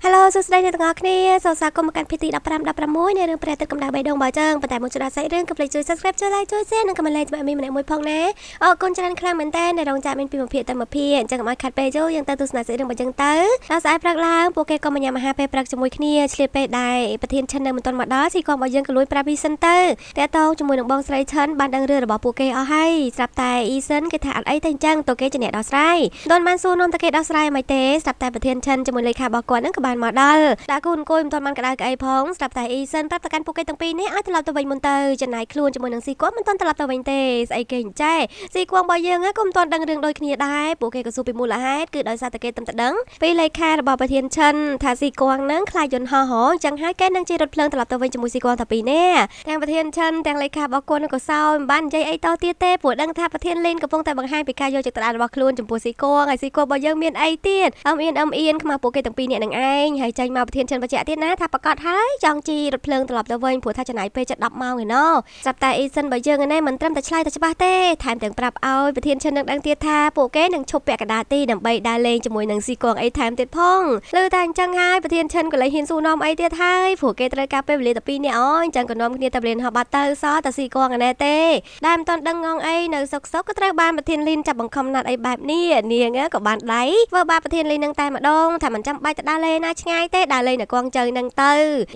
Hello សួស្តីអ្នកទាំងអស់គ្នាសូមស្វាគមន៍មកកាន់ភាគទី15 16នៃរឿងព្រះទឹកកម្ដៅបៃដងបើចឹងប៉ុន្តែមុនចូលដល់សាច់រឿងកុំភ្លេចជួយ Subscribe ជួយ Like ជួយ Share និង Comment លេខជាមួយម្នាក់មួយផងណាអរគុណច្រើនខ្លាំងមែនតើในរងចាំមានពីមួយភាគទៅមួយភាគអញ្ចឹងកុំឲ្យខាត់ពេលចូលយើងទៅទស្សនាសាច់រឿងបើចឹងទៅដល់ស្អែកព្រឹកឡើងពួកគេក៏មកញ៉ាំអាហារពេលព្រឹកជាមួយគ្នាឆ្លៀតពេលដែរប្រធានឈិននៅមិនទាន់មកដល់ស៊ីគាត់មកយើងក៏លួចប្រាប់អ៊ីសិនទៅតែតងជាមួយនឹងបងស្រីឈិនបានដឹងរឿងរបស់ពួកគេអស់ហើយស្រាប់តែអ៊ីសិនគេថាអត់អីទេអញ្ចឹងតើគេជាអ្នកដោះស្រាយមិនបានសួរនាំតើគេដោះស្រាយមិនទេស្រាប់តែប្រធានឈិនជាមួយលេខារបស់គាត់នឹងក៏បានមកដល់ដាក់គូនគួយមិនទាន់បានក្តៅក្អីផងស្រាប់តែអ៊ីសិនប្រាប់ទៅកាន់ពួកគេទាំងពីរនេះឲ្យត្រឡប់ទៅវិញមុនទៅចំណាយខ្លួនជាមួយនឹងស៊ីគាត់មិនទាន់ត្រឡប់ទៅវិញទេស្អីគេអញ្ចេះស៊ីគួងរបស់យើងក៏មិនទាន់ដឹងរឿងដូចគ្នាដែរពួកគេក៏សួរពីមូលហេតុគឺដោយសារតែគេទំតដឹងពីលេខារបស់ប្រធានឈិនថាស៊ីគួងនឹងខ្លាចយន្តហោះអញ្ចឹងហើយគេនឹងជិះរថភ្លើងត្រឡប់ទៅវិញជាមួយស៊ីគួងតែពីរនេះទាំងប្រធានឈិនទាំងលេខារបស់គាត់នឹងក៏សោយមិនបាននិយាយអីតទៀតទេព្រោះដឹងថាប្រធានលេនកំពុងតែបង្ហាញពីការយកចិត្តទុកដាក់របស់ខ្លួនចំពោះស៊ីគួងហើយស៊ីគួងរបស់យើងមានអីទៀតអៀនខ្មាស់ពួកគេទាំងពីរនេះនឹងឯងហើយចាញ់មកប្រធានឈិនបញ្ជាក់ទៀតណាថាប្រកាសហើយចង់ជីរថភ្លើងត្រឡប់ទៅវិញព្រោះថាចំណាយពេលជិត10ម៉ោងឯណោះស្រាប់តែអ៊ីសិនបើយើងឯនេះមិនត្រឹមតែឆ្លើយតែច្បាស់ទេថែមទាំងប្រាប់ឲ្យប្រធានឈិននឹងដឹងទៀតថាពួកគេនឹងឈប់ពាក់កណ្ដាលទីដើម្បីដើរលេងជាមួយនឹងស៊ីគងអីថែមទៀតផងលើតែអញ្ចឹងហើយប្រធានឈិនក៏លែងហ៊ានសួរនាំអីទៀតហើយព្រោះគេត្រូវការពេលវេលាតែ2នាក់អញ្ចឹងក៏នាំគ្នាទៅរៀនហោះបាត់ទៅសោះតែស៊ីគងឯនេះទេដែលមិនទាន់ដឹងងងអីនៅសុកក៏ត្រូវបានប្រធានលីនចាប់បង្ខំណាត់អីបែបនេះនាងក៏បានដៃធ្វើបាបប្រធានលីននឹងតែម្ដងថាមិនចាំបាច់ទៅដើរលេងណាឆ្ងាយទេដើរលេងនៅកងជើនឹងទៅ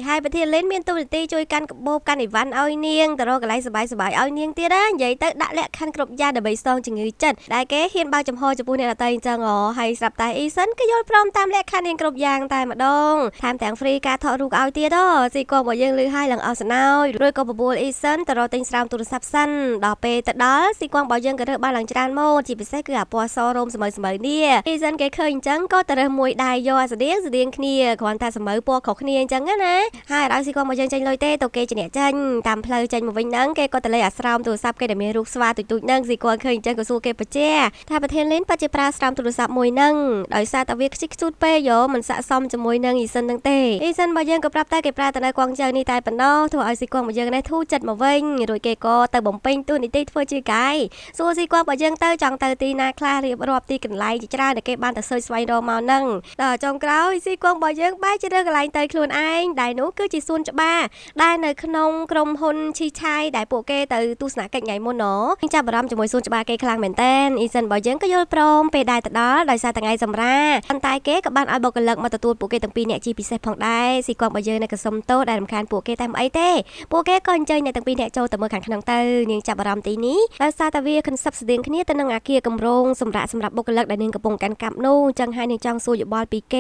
ហើយប្រធានលេនមានទូរទស្សន៍ជួយកាន់កាបូបកាន់អីវ៉ាន់ឲ្យនាងទៅរកកន្លែងសប្បាយឲ្យនាងទៀតណានិយាយទៅដាក់លក្ខខណ្ឌគ្រប់យ៉ាងដើម្បីស្ទងជំងឺចិត្តដែលគេហ៊ានបើកចំហចំពោះអ្នកដទៃអញ្ចឹងហើយស្រាប់តែអ៊ីសិនក៏យល់ព្រមតាមលក្ខខណ្ឌនាងគ្រប់យ៉ាងតែម្ដងថែមទាំងហ្វ្រីការថតរូបឲ្យទៀតស៊ីគងរបស់យើងលឺឲ្យឡើងអស់សណោយរួចក៏បបួលអ៊ីសិនទៅរកទិញស្រោមទូរស័ព្ទសិនដល់ពេលទៅដល់ស៊ីគងរបស់យើងក៏រើសបានឡើងច្រើនម៉ូដជាពិសេសគឺអាពណ៌សរោមស្មើនេះអ៊ីសិនគេឃើញអញ្ចឹងក៏ទៅរើសមួយដែរយកអាស្តៀងគ្នាគ្រាន់តែស្មើពណ៌ខុសគ្នាអញ្ចឹងណាហើយឲ្យស៊ីគងរបស់យើងចេញលុយទេទៅគេជាអ្នកចាញ់តាមផ្លូវចេញមកវិញហ្នឹងគេក៏ទៅលេអាស្រោមទូរស័ព្ទគេដែលមានរូបស្វាទូចហ្នឹងស៊ីគងឃើញអញ្ចឹងក៏សួរគេបញ្ជាថាប្រធានលេនប៉ាជាប្រើស្រោមទូរស័ព្ទមួយហ្នឹងដោយសារតែវាខ្ជិះខ្ជូតពេកមិនស័ក្តិសមជាមួយនឹងអ៊ីសិនហ្នឹងទេអ៊ីសិនរបស់យើងក៏ប្រាប់តែគេប្រើតែនៅកងជើនេះតែប៉ុណ្ណោះធ្វើឲ្យស៊ីគងរបស់យើងនេះធូរចិត្តមកវិញរួចគេក៏ទៅបំពេញតួនាទីធ្វើជាកាយសួរស៊ីគងរបស់យើងទៅចង់ទៅទីណាខ្លះរៀបរាប់ទីកន្លែងជាច្រើនដែលគេបានទៅសើចស្វែងរកមកហ្នឹងដល់ចុងក្រោយស៊ីគងរបស់យើងបែរជារើសកន្លែងទៅខ្លួនឯងដែលនោះគឺជាសួនច្បារដែលនៅក្នុងក្រុមហ៊ុនឈីឆាយដែលពួកគេទៅទស្សនកិច្ចថ្ងៃមុនចាប់អារម្មណ៍ជាមួយសួនច្បារគេខ្លាំងមែនតើអ៊ីសិនរបស់យើងក៏យល់ព្រមពេលដែរទៅដល់ដោយសារថ្ងៃសម្រាប៉ុន្តែគេក៏បានឲ្យបុគ្គលិកមកទទួលពួកគេទាំងពីរអ្នកជាពិសេសផងដែរស៊ីគងរបស់យើងនៅក៏សុំទោសដែលរំខានពួកគេតែមិនអីទេពួកគេក៏អញ្ជើញអ្នកទាំងពីរអ្នកចូលទៅមើលខាងក្នុងទៅនាងចាប់អារម្មណ៍ទីនេះដោយសារតែវាខិនសឹបស្តៀងគ្នាទៅនឹងអាគារគម្រោងសម្រាប់បុគ្គលិកដែលនាងកំពុងកាន់កាប់នោះអញ្ចឹងហើយនាងចង់សួរយោបល់ពីគ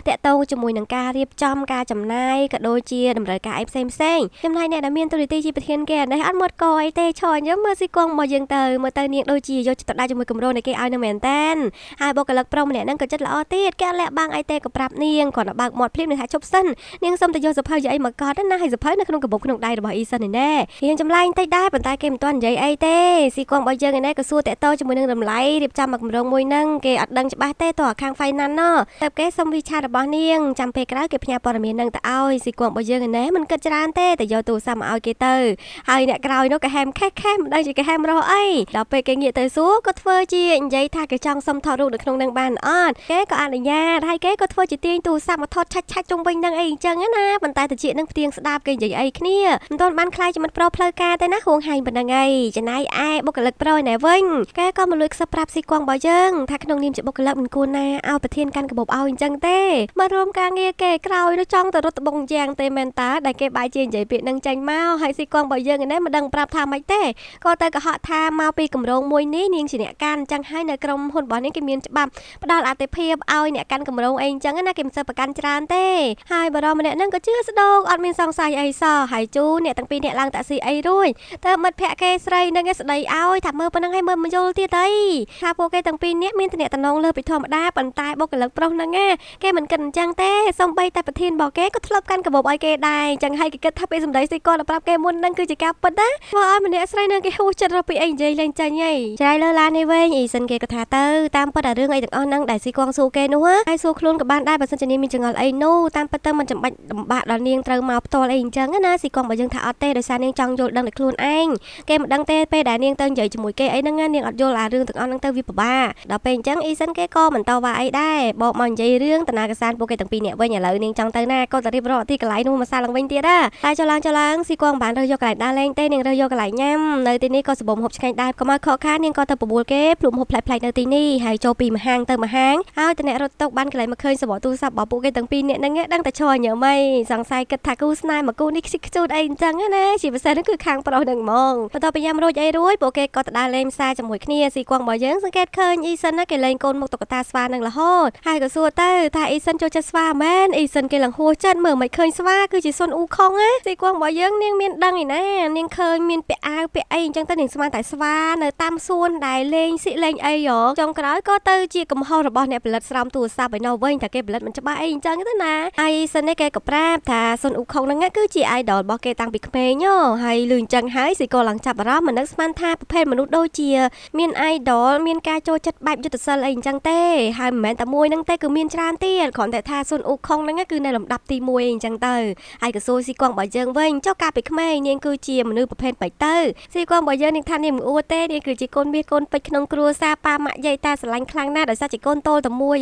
េតាក់ទងជាមួយនឹងការរៀបចំការចំណាយក៏ដូចជាតម្រូវការឯផ្សេងចំណែកអ្នកដែលមានទូរទស្សន៍ជាប្រធានគេអានេះអត់មាត់កអីទេឈរអញ្ចឹងមើលស៊ីគងមកយើងទៅមើលទៅនាងដូចជាយកចិត្តទុកដាក់ជាមួយគម្រោងដែលគេឲ្យនឹងមែនតែនហើយបុគ្គលិកប្រុសម្នាក់ហ្នឹងក៏ចិត្តល្អទៀតគេអត់លាក់បាំងអីទេក៏ប្រាប់នាងគាត់ទៅបើកមាត់ភ្លាមនឹងថាជប់សិននាងសុំទៅយកសភៅយកអីមកកត់ណាហើយសភៅនៅក្នុងកាបូបក្នុងដៃរបស់អ៊ីសិននេះណែនាងចម្លែកតិចដែរប៉ុន្តែគេមិនទាន់និយាយអីទេស៊ីគងរបស់យើងឯនេះក៏សួរតាក់ទងជាមួយនឹងតម្លៃរៀបចំមកគម្រោងមួយហ្នឹងគេអត់ដឹងច្បាស់ទេតោះខាង finance ណោះតែគេសុំវិឆារបស់នាងចាំពេលក្រោយគេផ្ញើព័ត៌មានហ្នឹងទៅឲ្យស៊ីគងរបស់យើងឯនេះមិនគិតច្រើនទេតែយកទូរស័ព្ទមកឲ្យគេទៅហើយអ្នកក្រោយនោះក៏ហែមខេះមិនដឹងជាគេហែមរស់អីដល់ពេលគេងាកទៅសួរក៏ធ្វើជានិយាយថាគេចង់សុំថតរូបនៅក្នុងនឹងបានអត់គេក៏អនុញ្ញាតហើយគេក៏ធ្វើជាទាញទូរស័ព្ទមកថតឆាច់ជុំវិញនឹងអីអញ្ចឹងណាប៉ុន្តែតិចនឹងផ្ទៀងស្ដាប់គេនិយាយអីគ្នាមិនទាន់បានខ្លាយជាមិត្តប្រុសផ្លូវការទេណាហួងហែងប៉ុណ្ណឹងឯងចំណាយឯបុគ្គលិកប្រុសណែវិញគេក៏មកលួចខ្សឹបប្រាប់ស៊ីគងរបស់យើងថាក្នុងនាមជាបុគ្គលិកមិនគួរណាឲ្យប្រធានកាន់កាបូបឲ្យអញ្ចឹងទេមករួមការងារគេក្រោយនោះចង់ទៅរត់ត្បូងយ៉ាងទេមែនតើដែលគេបែរជានិយាយពាក្យនឹងចាញ់មកហើយស៊ីគងរបស់យើងឯនេះមិនដឹងប្រាប់ថាម៉េចទេក៏ទៅកុហកថាមកពីគម្រោងមួយនេះនាងជាអ្នកកាន់អញ្ចឹងហើយនៅក្រុមហ៊ុនរបស់នេះគេមានច្បាប់ផ្ដល់អាទិភាពឲ្យអ្នកកាន់គម្រោងអីអញ្ចឹងណាគេមិនសូវប្រកាន់ច្រើនទេហើយបរិមម្នាក់ហ្នឹងក៏ជឿស្ដោកអត់មានសង្ស័យអីសោះហើយជូអ្នកទាំងពីរអ្នកឡើងតាក់ស៊ីអីរួចតើមិត្តភក្តិគេស្រីនឹងស្ដីឲ្យថាមើលប៉ុណ្ណឹងហើយមើលមិនយល់ទៀតអីថាពួកគេទាំងពីរអ្នកមានតំណែងលើពីធម្មតាប៉ុន្តែបុគ្គលិកប្រុសហ្នឹងគេមិនគិតអញ្ចឹងទេសូម្បីតែប្រធានរបស់គេក៏ធ្លាប់កាន់កាបូបឲ្យគេដែរអញ្ចឹងហើយគេគិតថាពេលសម្ដីស៊ីគាត់ប្រាប់គេមុនហ្នឹងគឺជាការពិតណាធ្វើឲ្យម្នាក់ស្រីនឹងគេហួសចិត្តរកពីអីនិយាយលេងចាញ់ហីច្រៃលើឡាននេះវិញអ៊ីសិនគេក៏ថាទៅតាមពិតអារឿងអីទាំងអស់ហ្នឹងដែលស៊ីគងសួរគេនោះហើយសួរខ្លួនក៏បានដែរបើសិនជានាងមានចង្អុលអីនោះតាមពិតទៅមិនចាំបាច់លំបាកដល់នាងត្រូវមកផ្ទាល់អីអញ្ចឹងណាស៊ីគងបើយើងថាអត់ទេដោយសារនាងចង់យល់ដឹងតែខ្លួនឯងគេមិនដឹងទេពេលដែលនាងទៅនិយាយជាមួយគេអីហ្នឹងនាងអត់យល់អារឿងទាំងអស់ហ្នឹងទៅវាពិបាកដល់ពេលអញ្ចឹងអ៊ីសិនគេក៏មិនតវ៉ាអីដែរបកមកនិយាយរឿងតាណាកសាន ពួកគេទាំងពីរនាក់វិញឥឡូវនាងចង់ទៅណាក៏ទៅរៀបរាប់ទីកន្លែងនោះមកសាឡើងវិញទៀតណាតែចុះឡើងស៊ីគួងបានរើសយកកន្លែងដើរលេងទេនាងរើសយកកន្លែងញ៉ាំនៅទីនេះក៏សម្បូរហូបឆ្ងាញ់ដែរក៏មកខកខាននាងក៏ទៅបបួលគេភ្លុំហូបផ្លែផ្លែនៅទីនេះហើយចូលពីមហាងទៅមហាងហើយតអ្នករត់តុកបានកន្លែងមកឃើញសម្បត្តិទូរស័ព្ទរបស់ពួកគេទាំងពីរនាក់ហ្នឹងដឹងតែឈរញ៉ាំអីសង្ស័យគិតថាគូស្នេហ៍មកគូនេះខ្ជិះខ្ជួតអីអញ្ចឹងណាជាពិសេសហ្នឹងគឺខាងប្រុសហ្នឹងហ្មងបន្ទាប់ពីញ៉ាំរួចអីរួចពួកគេក៏ទៅដើរលេងផ្សារជាមួយគ្នាស៊ីគួងរបស់យើងសង្កេតឃើញអ៊ីសិនណាគេលេងកូនមុខតុក្កតាស្វានឹងរហូតហើយក៏សួរទៅថាអ៊ីសិនចូលចិត្តស្វាមែនអ៊ីសិនគេឡើងហួសចិត្តមើលមិនឃើញស្វាគឺជាសុនអ៊ូខុងណាស៊ីគួងរបស់យើងនាងមានដឹងឯណានាងឃើញមានពាក់អាវពាក់អីអញ្ចឹងទៅនាងស្មានតែស្វានៅតាមសួនដែលលេងស៊ីលេងអីហ៎ចុងក្រោយក៏ទៅជាកំហុសរបស់អ្នកផលិតស្រោមទូរស័ព្ទឲ្យនៅវិញតែគេផលិតមិនច្បាស់អីអញ្ចឹងទៅណាអ៊ីសិននេះគេក៏ប្រាប់ថាសុនអ៊ូខុងហ្នឹងគឺជា idol របស់គេតាំងពីក្មេងហើយលឺអញ្ចឹងហើយស៊ីក៏ឡើងចាប់អារម្មណ៍មិននឹកស្មានថាប្រភេទមនុស្សដូចជាមាន idol មានការចូលចិត្តបែបយុទ្ធសាស្ត្រអីអញ្ចឹងទេហើយមិនមែនតែមួយហ្នឹងទេគឺមានច្រើនទៀតគ្រាន់តែថាសុនអ៊ូខុងហ្នឹងគឺនៅលំដាប់ទី1អីអញ្ចឹងទៅហើយក៏សួរស៊ីគួងរបស់យើងវិញចុះកាលពីក្មេងនាងគឺជាមនុស្សប្រភេទបែបទៅស៊ីគួងរបស់យើងនាងថានាងមិនអួតទេនាងគឺជាកូនមាសកូនពេជ្រក្នុងគ្រួសារប៉ាម៉ាក់យាយតាស្រឡាញ់ខ្លាំងណាស់ដោយសារជាកូនតូលតែមួយ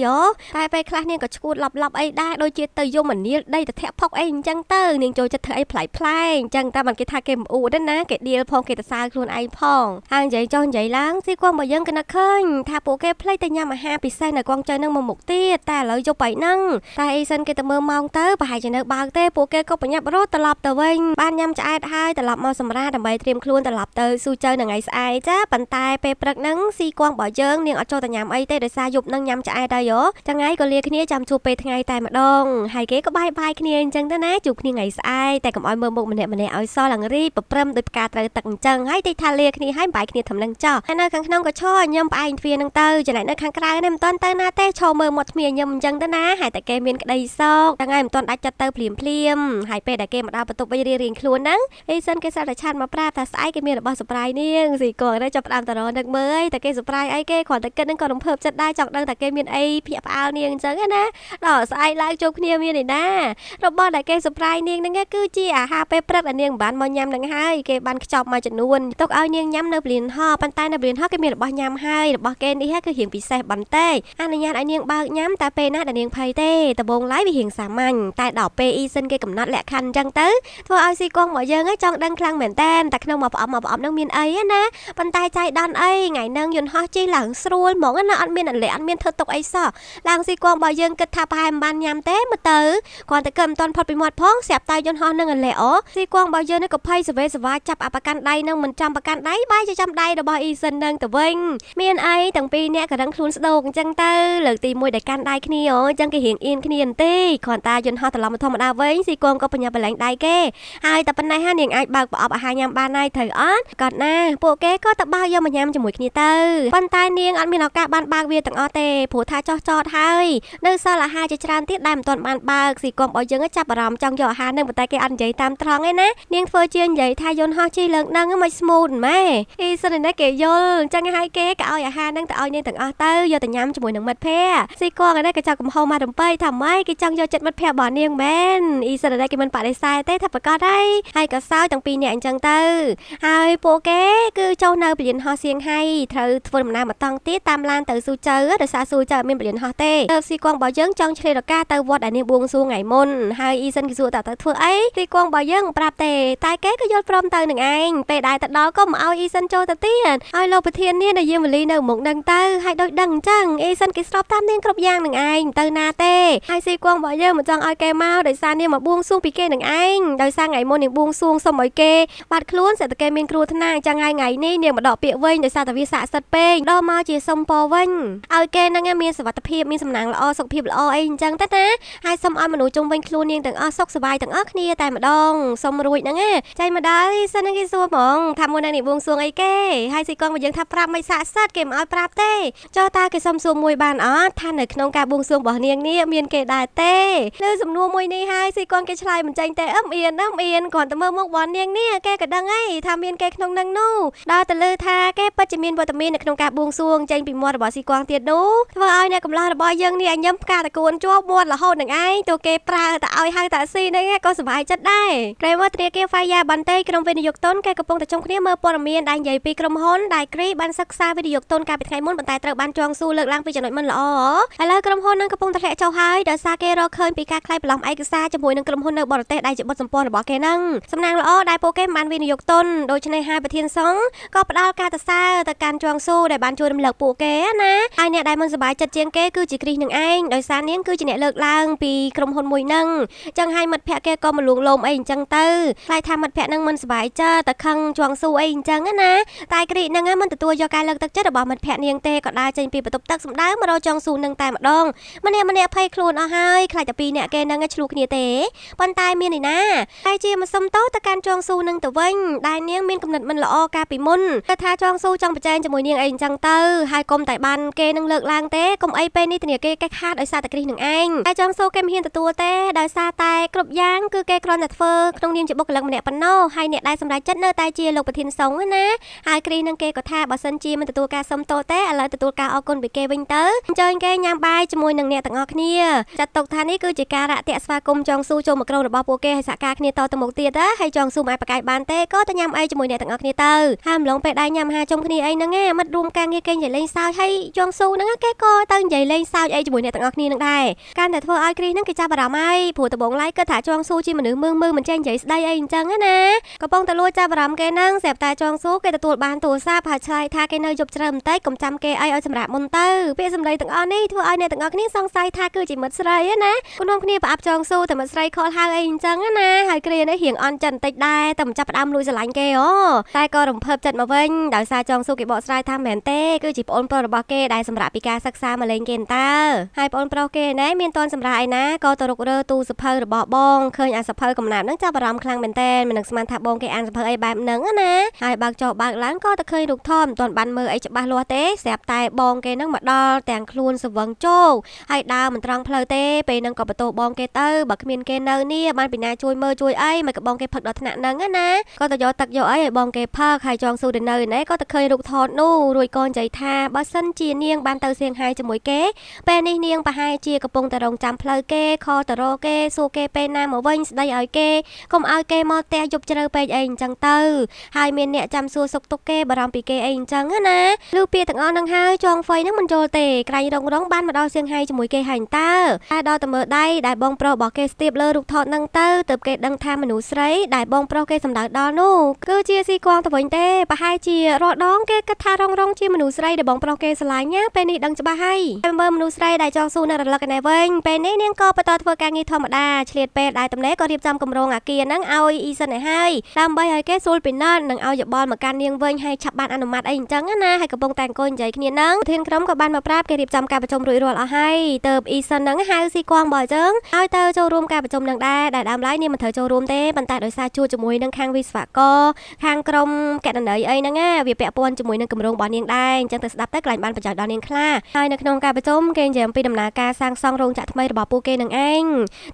តែពេលខ្លះនាងក៏ឈួតឡប់អីដែរដូចជាទៅយំមនាលដីទៅធាក់ផុកអីអញ្ចឹងទៅនាងចូលចិត្តធ្វើអីប្លែកអញ្ចឹងតែមិនគេថាគេមិនអួតទេណាគេដៀលផងគេទៅសើខ្លួនឯងផងហើយនិយាយចុះនិយាយឡើងស៊ីគួងរបស់យើងក៏នឹកឃើញថាពួកគេភ្លេចទៅញ៉ាំអាហារពិសេសនៅកងជើនឹងមកមុខទៀតតែឥឡូវយប់បែបហ្នឹងតែអីសិនគេទៅមើលម៉ោងទៅប្រហែលជានៅបើកទេពួកគេក៏ប្រញាប់រត់ត្រឡប់ទៅវិញបានញ៉ាំឆ្អែតហើយត្រឡប់មកសម្រាប់ដើម្បីត្រៀមខ្លួនត្រឡប់ទៅស៊ូជើនៅថ្ងៃស្អែកចាប៉ុន្តែពេលព្រឹកហ្នឹងស៊ីគួងរបស់យើងនាងអត់ចូលទៅញ៉ាំអីទេដោយសារយប់ហ្នឹងញ៉ាំឆ្អែតហើយចឹងហើយក៏លាគ្នាចាំជួបពេលថ្ងៃតែម្ដងហើយគេក៏បាយគ្នាអញ្ចឹងទៅណាជួបគ្នាថ្ងៃស្អែកតែកុំឲ្យមើលមុខម្នាក់ឲ្យសល់ឡើងរីប្រព្រឹមដោយផ្កាត្រូវទឹកអញ្ចឹងហើយតិចថាលាគ្នាហើយបាយគ្នាធំនឹងចោះហើយនៅខាងក្នុងក៏ឈរញឹមផ្អែកទ្វារនឹងទៅចំណែកនៅខាងក្រៅនេះមិនទាន់ទៅណាទេឈរមើលមាត់ទ្វារញឹមអញ្ចឹងទៅណាហើយតែគេមានក្តីសោកទាំងហើយមិនទាន់ដាច់ចិត្តទៅភ្លាមហើយពេលដែលគេមកដល់បន្ទប់វិញរៀងខ្លួនហ្នឹងអេសិនគេសាត់តែឆានមកប្រាប់ថាស្អែកគេមានរបស់សប្រៃនាងស៊ីគួងទៅចាប់ផ្ដើមតរនឹកមើលតែគេសប្រៃអីគេគ្រាន់តែគិតហ្នឹងក៏រំភើបចិត្តដែរចង់ដឹងថាគេមានអីភ្ញាក់ផ្អើលនាងអញ្ចឹងណាដល់ស្អែកឡើងជួបគ្នាមានឯណារបស់ដែលគេសប្រៃនាងហ្នឹងគឺជាអាហារពេលព្រឹកដែលនាងបានមកញ៉ាំនឹងហើយគេបានខ្ចប់មួយចំនួនទុកឲ្យនាងញ៉ាំនៅព្រានហោប៉ុន្តែនៅព្រានហោគេមានរបស់ញ៉ាំហើយរបស់គេនេះគឺរៀងពិសេសបន្តិចអនុញ្ញាតឲ្យនាងបើកញ៉ាំតែពេលណាដែលនាងភ័យទេដំបូងឡើយវារៀងសាមញ្ញតែដល់ពេលអ៊ីសិនគេកំណត់លក្ខខណ្ឌអញ្ចឹងទៅធ្វើឲ្យស៊ីគួងរបស់យើងចង់ដឹងខ្លាំងមែនតើតែក្នុងមកប្រអប់នឹងមានអីណាប៉ុន្តែចៃដន្យអីថ្ងៃហ្នឹងយន្តហោះជិះឡើងស្រួលហ្មងណាអត់មានអន្លែអត់មានធ្វើទុកអីសោះឡើងស៊ីគួងរបស់យើងគិតថាប្រហែលមិនបានញ៉ាំទេមើលទៅគ្រាន់តែគិតមិនទាន់ផុតពីមាត់ផងស្រាប់តែយន្តហោះនឹងអន្លែស៊ីគួងរបស់យើងនេះក៏ភ័យសវេសវាចាប់អាប្រកាន់ដៃនឹងមិនចាំប្រកាន់ដៃបាយជាចាំដៃរបស់អ៊ីសិននឹងទៅវិញមានអីទាំងពីរអ្នកក៏រឹងខ្លួនស្ដោកអញ្ចឹងទៅលើកទី1ដែលកាន់ដៃគ្នាអញ្ចឹងគេរៀងអៀនគ្នាបន្តិចគ្រាន់តែយន្តហោះត្រឡប់មកធម្មតាវិញស៊ីគួងក៏បញ្ញាបលែងដៃគេហើយតែប៉ុណ្ណេះហើយនាងអាចបើកប្រអប់អាហារញ៉ាំបានហើយត្រូវអត់គាត់ណាពួកគេក៏ទៅបើកយកមកញ៉ាំជាមួយគ្នាទៅប៉ុន្តែនាងអត់មានឱកាសបានបើកវាទាំងអស់ទេព្រោះថាចោះចតហើយនៅសល់អាហារជាច្រើនទៀតដែលមិនទាន់បានបើកស៊ីគួងរបស់យើងចាប់អារម្មណ៍ចង់យកអាហារនឹងប៉ុន្តែគេអត់និយាយតាមត្រង់ឯណានាងធ្វើជានិយាយថាយន្តហោះជិះលើកនឹងមិន smooth ម៉ែអ៊ីសិននេះគេយល់អញ្ចឹងហើយគេក៏ឲ្យអាហារនឹងទៅឲ្យនាងទាំងអស់ទៅយកទៅញ៉ាំជាមួយនឹងមិត្តភ័ក្តិស៊ីគួងនេះក៏ចាប់កំហុសមករំពៃថាម៉េចគេចង់យកចិត្តមិត្តភ័ក្តិរបស់នាងមែនអ៊ីសិននេះគេមិនបដិសេធទេថាប្រកាសហើយក៏សើចទាំងពីរនាក់អញ្ចឹងទៅហើយពួកគេគឺចូលនៅពលានហោះសៀងហៃត្រូវធ្វើដំណើរមកតង់ទៀតតាមឡានទៅស៊ូជើដោយសារស៊ូជើមានពលានហោះទេទៅស៊ីគួងរបស់យើងចង់ឆ្លៀតឱកាសទៅវត្តដែលនាងបួងសួងថ្ងៃមុនហើយអ៊ីសិនគេសួរតើទៅធ្វើអីស៊ីគួងរបស់យើងប្រាប់ទេតែគេក៏យល់ព្រមទៅនឹងឯងពេលដែលទៅដល់ក៏មកឲ្យអ៊ីសិនចូលទៅទៀតឲ្យលោកប្រធាននេះដែលយាមវលីនៅមុខនឹងទៅឲ្យដូចដឹងអញ្ចឹងអ៊ីសិនគេស្របតាមនាងគ្រប់យ៉ាងនឹងឯងទៅណាទេហើយស៊ីគួងរបស់យើងមិនចង់ឲ្យគេមកដោយសារនាងមកបួងសួងពីគេនឹងឯងដោយសារថ្ងៃមុននាងបួងសួងសុំឲ្យគេបាត់ខ្លួនស្រាប់តែគេមានគ្រោះថ្នាក់អញ្ចឹងហើយថ្ងៃនេះនាងមកដកពាក្យវិញដោយសារតែវាស័ក្តិសិទ្ធិពេកដល់មកជាសុំពរវិញឲ្យគេនឹងមានសុខភាពមានសំណាងល្អសុខភាពល្អអីអញ្ចឹងទៅណាហើយសុំឲ្យមនុស្សជុំវិញខ្លួននាងទាំងអស់សុខសប្បាយទាំងអស់គ្នាតែម្ដងសុំរួចហ្នឹងចៃមកដល់សិនគេសួរហ្មងថាមុននេះបួងសួងអីគេហើយស៊ីគួងមកយើងថាប្រាប់មិនស័ក្តិសិទ្ធិគេមិនឲ្យប្រាប់ទេចុះតើគេសុំសួរមួយបានអត់ថានៅក្នុងការបួងសួងរបស់នាងនេះមានគេដែរទេលើសំណួរមួយនេះហើយស៊ីគួងគេឆ្លើយមិនចេញទេអឹមអៀនគ្រាន់តែមើលមុខរបស់នាងនេះគេក៏ដឹងហើយថាមានគេក្នុងនឹងនោះដល់ទៅលើថាគេពិតជាមានវត្តមាននៅក្នុងការបួងសួងចេញពីមាត់របស់ស៊ីគួងទៀតនោះធ្វើឲ្យអ្នកកំឡោះរបស់យើងនេះញ៉ាំផ្កាតកូនជាប់មាត់រហូតនឹងឯងទោះគេប្រើតែឲ្យហៅតាស៊ីនេះក៏សប្បាយចិត្តដែរក្រែមកធនាគារ Fire បន្តិចក្រុមវិនិយោគទុនគេកំពុងតែជុំគ្នាមើលព័ត៌មានដែលនិយាយពីក្រុមហ៊ុនដែលគ្រីបានសិក្សាវិនិយោគទុនកាលពីថ្ងៃមុនប៉ុន្តែត្រូវបានចងស៊ូលើកឡើងពីចំណុចមិនល្អឥឡូវក្រុមហ៊ុននឹងកំពុងតែធ្លាក់ចុះ ហើយដោយសារគេរកឃើញពីការក្លែងបន្លំឯកសារជាមួយនឹងក្រុមហ៊ុននៅបរទេសដែលជាបុតសម្ព័ន្ធរបស់គេហ្នឹងសំណាងល្អដែលពួកគេបានវិនិយោគទុនដូច្នេះហើយប្រធានសង្ឃក៏ផ្ដល់ការសរសើរទៅកាន់ជងស៊ូដែលបានជួយរំលឹកពួកគេណាហើយអ្នកដែលមិនសប្បាយចិត្តជាងគេគឺជាគ្រីសនឹងឯងដោយសារនាងគឺជាអ្នកលើកឡើងពីក្រុមហ៊ុនមួយហ្នឹងចឹងហើយមិត្តភក្តិគេក៏មកលួងលោមអីអញ្ចឹងទៅខ្លាចថាមិត្តភក្តិហ្នឹងមិនសប្បាយចិត្តតែខឹងជងស៊ូអីអញ្ចឹងណាតែគ្រីសហ្នឹងមិនទទួលយកការលើកទឹកចិត្តរបស់មិត្តភក្តិនាងទេក៏ដើរចេញពីបន្ទប់ទឹកសម្ដៅមករកជងស៊ូនឹងតែម្ដងម្នាក់ភ័យខ្លួនអស់ហើយខ្លាចតែពីរអ្នកគេហ្នឹងឆ្លុះគ្នាទេប៉ុន្តែមានឯណាតែជាមកសុំតោទៅកាន់ជងស៊ូនឹងទៅវិញដែលនាងមានគំនិតមិនល្អកាលពីមុនគេថាជងស៊ូចង់ប្រជែងជាមួយនាងអីអញ្ចឹងទៅហើយកុំតែបានគេនឹងលើកឡើងទេកុំអីពេលនេះធានាគេខាតដោយសារតែគ្រីសនឹងឯងតែជងស៊ូគេមិនហ៊ានទទួលទេដោយសារតែគ្រប់យ៉ាងគឺគេគ្រាន់តែធ្វើក្នុងនាមជាបុគ្គលិកម្នាក់ប៉ុណ្ណោះហើយអ្នកដែលសម្រេចចិត្តនៅតែជាលោកប្រធានសង្ឃណាហើយគ្រីសនឹងគេក៏ថាបើសិនជាមិនទទួលការសុំទោសទេឥឡូវទទួលការអរគុណពីគេវិញទៅអញ្ជើញគេញ៉ាំបាយជាមួយនឹងអ្នកទាំងអស់គ្នាចាត់ទុកថានេះគឺជាការរាក់ទាក់ស្វាគមន៍ជងស៊ូចូលមកក្រុមរបស់ពួកគេឲ្យសហការគ្នាតទៅមុខទៀតហើយជងស៊ូមិនអាចប្រកែកបានទេក៏ទៅញ៉ាំអីជាមួយអ្នកទាំងអស់គ្នាទៅហើយម្លងពេលដែរញ៉ាំអាហារជុំគ្នាអីហ្នឹងមិត្តរួមការងារគេនិយាយលេងសើចហើយជងស៊ូហ្នឹងគេក៏ទៅនិយាយលេងសើចអីជាមួយអ្នកទាំងអស់គ្នានឹងដែរកាន់តែធ្វើឲ្យគ្រីសហ្នឹងគេចាប់អារម្មណ៍ហើយព្រោះដំបងឡៃគាត់ថាជងស៊ូជាមនុស្សមើងមិនចេះនិយាយស្ដីអីអញ្ចឹងណាកំពុងតែលួចចាប់អារម្មណ៍គេហ្នឹងស្រាប់តែជងស៊ូគេទទួលបានទូរស័ព្ទហើយឆ្លើយថាគេនៅយប់ជ្រៅបន្តិចកុំចាំគេអីឲ្យសម្រាប់មុនទៅពាក្យសម្ដីទាំងអស់នេះធ្វើឲ្យអ្នកទាំងអស់គ្នាសង្ស័យថាគឺជាមិត្តស្រីណាគុំគ្នាប្រអាប់ជងស៊ូតែមិត្តស្រីខលហៅអីអញ្ចឹងណាហើយគ្រានេះរៀងអន់ចិត្តបន្តិចដែរតែមិនចាប់ផ្ដើមលួចស្រឡាញ់គេតែក៏រំភើបចិត្តមកវិញដោយសារជងស៊ូគេបកស្រាយថាមែនទេគឺជាប្អូនប្រុសរបស់គេដែលសម្រាប់ពីការសិក្សាមកលេងគេតើហើយប្អូនប្រុសគេណែមានតនសម្រាប់ឯណាក៏ទៅរុករកទូសភៅរបស់បងឃើញអាសភៅកំណាព្យហ្នឹងចាប់អារម្មណ៍ខ្លាំងមែនតើមិននឹកស្មានថាបងគេអានសភៅអីបែបហ្នឹងណាហើយបើកចោលបើកឡើងក៏ទៅឃើញរូបថតមិនទាន់បានមើលអីច្បាស់លាស់ទេស្រាប់តែបងគេហ្នឹងមកដល់ទាំងខ្លួនសវឹងជោហើយដើរមិនត្រង់ផ្លូវទេពេលហ្នឹងក៏បន្ទោបងគេទៅបើគ្មានគេនៅនេះបានពីណាជួយមើលជួយអីមិនក៏បងគេផឹកដល់ថ្នាក់ហ្នឹងណាក៏ទៅយកទឹកយកអីឲ្យបងគេផឹកហើយចងស៊ូទៅនៅណែក៏ទៅឃើញរូបថតនោះរួចក៏និយាយថាបើសិនជានាងបានទៅសៀងហៃជាមួយគេពេលនេះនាងប្រហែលជាកំពុងតែរងចាំផ្លូវគេខទៅរកគេសួរគេពេលណាមកវិញស្ដីឲ្យគេកុំឲ្យគេមកផ្ទះយប់ជ្រៅពេកអីអញ្ចឹងទៅហើយមានអ្នកចាំសួរសុខទុក្ខគេបារម្ភពីគេអីអញ្ចឹងណាលឺពាក្យទាំងអស់ហ្នឹងហើយចងហ្វៃហ្នឹងមិនចូលទេក្រែងរងបានមកដល់សៀងហៃជាមួយគេហើយតើដល់ទៅមើលដៃដែលបងប្រុសរបស់គេស្ទាបលើរូបថតហ្នឹងទៅទើបគេដឹងថាមនុស្សស្រីដែលបងប្រុសគេសម្ដៅដល់នោះគឺជាស៊ីគួងទៅវិញទេប្រហែលជារាល់ដងគេគិតថារងជាមនុស្សស្រីដែលបងប្រុសគេស្រឡាញ់ណាពេលនេះដឹងច្បាស់ហើយមើលមនុស្សស្រីដែលចងស៊ូនៅរលឹកណែវិញពេលនេះនាងក៏បន្តធ្វើការងារធម្មតាឆ្លៀតពេលដែលតំណែក៏រៀបចំគម្រោងអាគារហ្នឹងឲ្យអ៊ីសិនឲ្យហើយដើម្បីឲ្យគេស៊ូលពីណត់និងឲ្យយោបល់មកកាន់នាងវិញឲ្យឆាប់បានអនុម័តអីអញ្ចឹងណាហើយកំពុងតែអង្គុយនិយាយគ្នាហ្នឹងប្រធានក្រុមក៏បានមកប្រាប់គេរៀបចំការប្រជុំរួចរាល់អស់ហើយទៅអ៊ីសិនហ្នឹងហៅស៊ីគួងបើអញ្ចឹងឲ្យទៅចូលរួមការប្រជុំហ្នឹងដែរដែលដើមឡើយនាងមិនត្រូវចូលរួមទេប៉ុន្តែដោយសារជួបជាមួយនឹងខាងវិស្វករខាងក្រុមកណន័យអីហ្នឹងវាពាក់ព័ន្ធជាមួយនឹងគម្រោងរបស់នាងដែរអញ្ចឹងទៅស្ដាប់ទៅកន្លែងបានប្រយោជន៍ដល់នាងខ្លះហើយនៅក្នុងការប្រជុំគេនិយាយអំពីដំណើរការសាងសង់រោងចក្រថ្មីរបស់ពួកគេនឹងឯង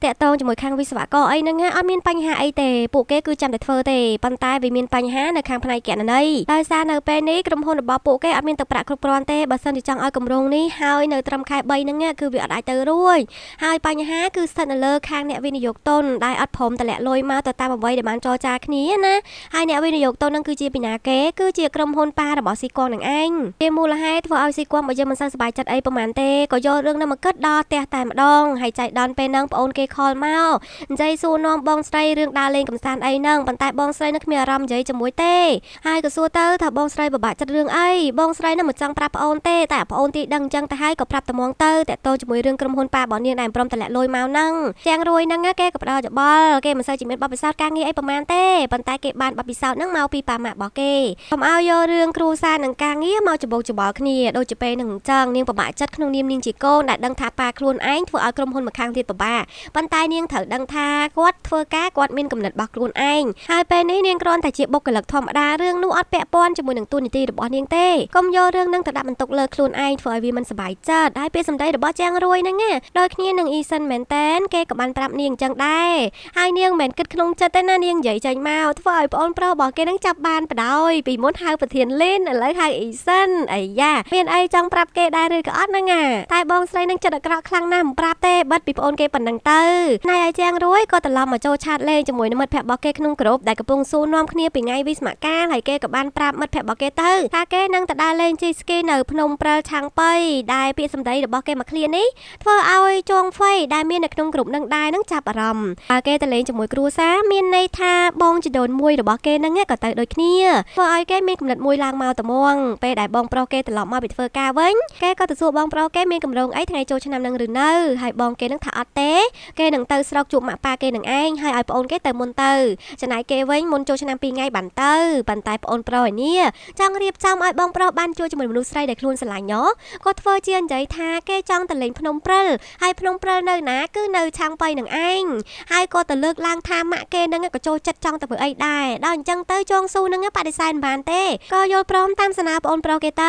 តាក់ទងជាមួយខាងវិស្វករអីហ្នឹងអត់មានបញ្ហាអីទេពួកគេគឺចាំតែធ្វើទេប៉ុន្តែវាមានបញ្ហានៅខាងផ្នែកកណន័យដោយសារនៅពេលនេះក្រុមហ៊ុនរបស់ពួកគេអត់មានទឹកប្រាក់គ្រប់គ្រាន់ទេបើសិនជាចង់ឲ្យគម្រោងនេះហើយនៅត្រឹមខែ3ហ្នឹងគឺវាអត់អាចទៅរួចហើយបញ្ហាគឺស្ថិតនៅលើខាងអ្នកវិនិយោគទុនដែលអត់ព្រមតម្លាក់លុយមកទៅតាមអ្វីដែលបានចរចាគ្នាណាហើយអ្នកវិនិយោគទុនហ្នឹងគឺជាពីណាគេគឺជាក្រុមហ៊ុនប៉ារបស់ស៊ីគួងនឹងឯងគេមូលហេតុធ្វើឲ្យស៊ីគួងបើយើងមិនសូវសប្បាយចិត្តអីប្រហែលទេក៏យករឿងហ្នឹងមកគិតដល់ផ្ទះតែម្ដងហើយចៃដន្យពេលហ្នឹងប្អូនគេខលមកនិយាយសួរនាំបងស្រីរឿងដើរលេងកំសាន្តអីហ្នឹងប៉ុន្តែបងស្រីនឹងគ្មានអារម្មណ៍និយាយជាមួយទេហើយក៏សួរទៅថាបងស្រីពិបាកចិត្តរឿងអីបងស្រីនឹងមិនចង់ប្រាប់ប្អូនទេតែប្អូនទីដឹងអញ្ចឹងទៅហើយក៏ប្រាប់ត្មងទៅតាក់ទងជាមួយរឿងក្រុមហ៊ុនប៉ារបស់នាងដែលព្រមតែលាក់លុយមកហ្នឹងទាំងរួយហ្នឹងគេក៏ផ្ដល់យោបល់គេមិនសូវជាមានបទពិសោធន៍ការងារអីប្រហែលទេប៉ុន្តែគេបានបទពិសោធន៍ហ្នឹងមកពីប៉ាម៉ាក់របស់គេកុំឲ្យយករឿងគ្រួសារនិងការងារមកច្បោកច្បល់គ្នាដូចជាពេលហ្នឹងអញ្ចឹងនាងពិបាកចិត្តក្នុងនាមនាងជាកូនដែលដឹងថាប៉ាខ្លួនឯងធ្វើឲ្យក្រុមហ៊ុនម្ខាងទៀតពិបាកប៉ុន្តែនាងត្រូវដឹងថាគាត់ធ្វើការគាត់មានគំនិតរបស់ខ្លួនឯងហើយពេលនេះនាងគ្រាន់តែជាបុគ្គលិកធម្មតារឿងនោះអត់ពាក់ព័ន្ធជាមួយនឹងតួនាទីរបស់នាងទេកុំយករឿងហ្នឹងទៅដាក់បន្ទុកលើខ្លួនឯងធ្វើឲ្យវាមិនសប្បាយចិត្តហើយពេលសម្ដីរបស់ចាងរួយហ្នឹងដូចគ្នានឹងអ៊ីសិនមែនតែនគេក៏បានប្រាប់នាងអញ្ចឹងដែរហើយនាងមិនគិតក្នុងចិត្តទេណានាងនិយាយចេញមកធ្វើឲ្យប្អូនប្រុសរបស់គេហ្នឹងចាប់បានបដ យពីមុនហៅប្រធានលេនឥឡូវហៅអ៊ីសិនអាយ៉ាមានអីចង់ប្រាប់គេដែរឬក៏អត់ហ្នឹងតែបងស្រីនឹងចិត្តអាក្រក់ខ្លាំងណាស់មិនប្រាប់ទេបិទពីប្អូនគេប៉ុណ្ណឹងទៅណៃឲ្យជាងរួយក៏ត្រឡប់មកចូលឆាតលេងជាមួយនឹងមិត្តភក្តិរបស់គេក្នុងក្រុមដែលកំពុងសួរនាំគ្នាពីថ្ងៃវិស្សមកាលហើយគេក៏បានប្រាប់មិត្តភក្តិរបស់គេទៅថាគេនឹងទៅដើរលេងជិះស្គីនៅភ្នំព្រិលឆាំងប៉ៃដែលពាក្យសម្ដីរបស់គេមួយឃ្លានេះ ធ្វើឲ្យចងហ្វៃដែលមាននៅក្នុងក្រុមនឹងដែរនឹងចាប់អារម្មណ៍គេទៅលេងជាមួយគ្រួសារមានន័យថាបងជីដូនមួយរបស់គេនឹងក៏ទៅដូចគ្នាធ្វើឲ្យគេមានគំនិតមួយឡើងមកត្មងពេលដែលបងប្រុសគេត្រឡប់មកពីធ្វើការវិញគេក៏ទៅសួរបងប្រុសគេមានកម្រងអីថ្ងៃចូលឆ្នាំនឹងឬនៅហើយបងគេនឹងថាអត់ទេគេនឹងទៅស្រុកជួបម៉ាក់ប៉ាគេនឹងឯងហើយឲ្យប្អូនគេទៅមុនទៅចំណាយគេវិញមុនចូលឆ្នាំ2ថ្ងៃបានទៅប៉ុន្តែប្អូនប្រុសឯនេះចង់រៀបចំឲ្យបងប្រុសបានជួបជាមួយមនុស្សស្រីដែលខ្លួនស្រឡាញ់ក៏ធ្វើជានិយាយថាគេចង់ទៅលេងភ្នំព្រិលហើយភ្នំព្រិលនៅណាគឺនៅឆាំងប៉ៃនឹងឯងហើយក៏ទៅលើកឡើងថាម៉ាក់គេនឹងក៏ចូលចិត្តចង់ទៅធ្វើអីដែរដល់អញ្ចឹងទៅចងស៊ូនឹងបដិសេធមិនបានទេក៏យល់ព្រមតាមសំណើប្អូនប្រុសគេទៅ